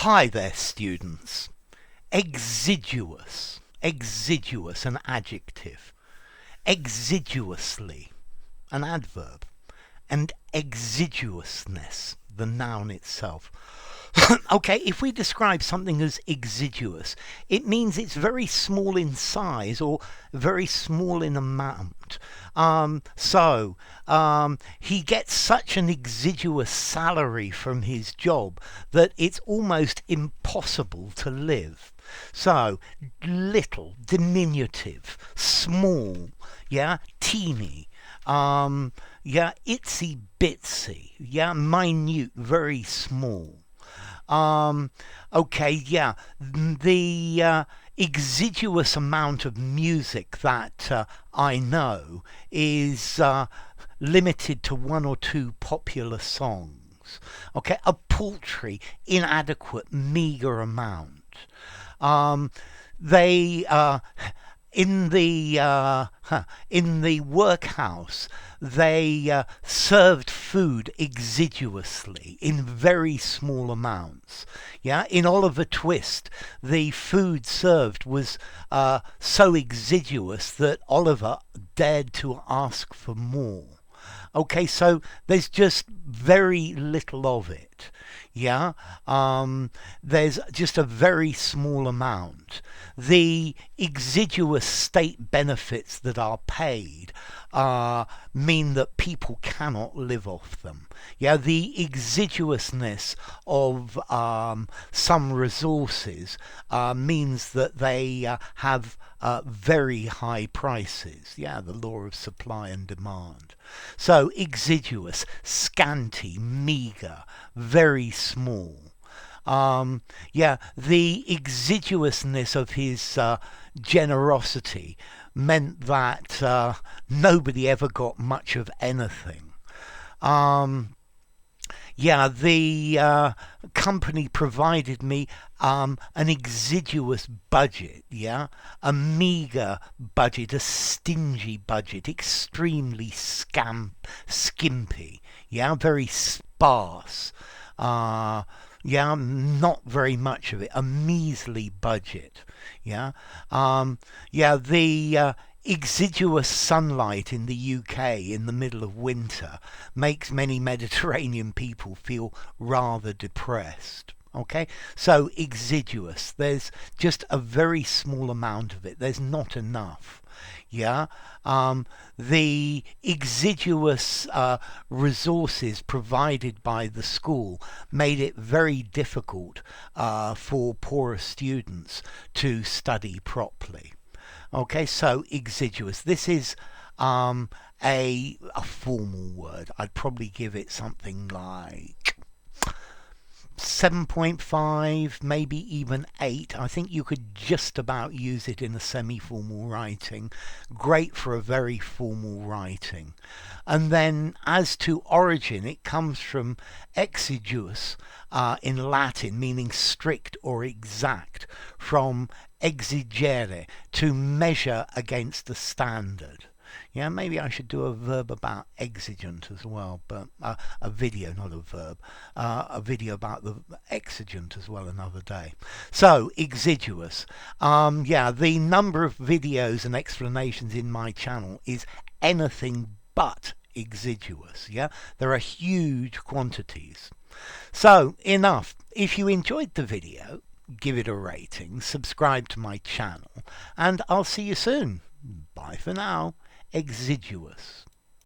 Hi there, students. Exiguous. Exiguous, an adjective. Exiguously, an adverb. And exiguousness, the noun itself. Okay, if we describe something as exiguous, it means it's very small in size or very small in amount. He gets such an exiguous salary from his job that it's almost impossible to live. So, little, diminutive, small, yeah, teeny, itsy bitsy, minute, very small. The exiguous amount of music that I know is limited to one or two popular songs. Okay, a paltry, inadequate, meager amount. They in the workhouse, they served food exiguously in very small amounts. Yeah, in Oliver Twist, the food served was so exiguous that Oliver dared to ask for more. Okay, so there's just very little of it. Yeah, there's just a very small amount. The exiguous state benefits that are paid mean that people cannot live off them. Yeah, the exiguousness of some resources means that they have very high prices. Yeah, the law of supply and demand. So exiguous, scanty, meager, very small. The exiguousness of his generosity meant that nobody ever got much of anything. The company provided me an exiguous budget, a meager budget, a stingy budget, extremely skimpy, very sparse, not very much of it, a measly budget, the exiguous sunlight in the UK in the middle of winter makes many Mediterranean people feel rather depressed. Okay, so exiguous, there's just a very small amount of it, there's not enough. The exiguous resources provided by the school made it very difficult for poorer students to study properly. Okay, so exiguous. This is a formal word. I'd probably give it something like 7.5, maybe even 8. I think you could just about use it in a semi-formal writing. Great for a very formal writing. And then as to origin, it comes from exiguous in Latin, meaning strict or exact, from exigere, to measure against a standard. Yeah, maybe I should do a verb about exigent as well, but a video, not a verb, a video about the exigent as well another day. So, exiguous. The number of videos and explanations in my channel is anything but exiguous. Yeah, there are huge quantities. So, enough. If you enjoyed the video, give it a rating, subscribe to my channel, and I'll see you soon. Bye for now. Exiguous.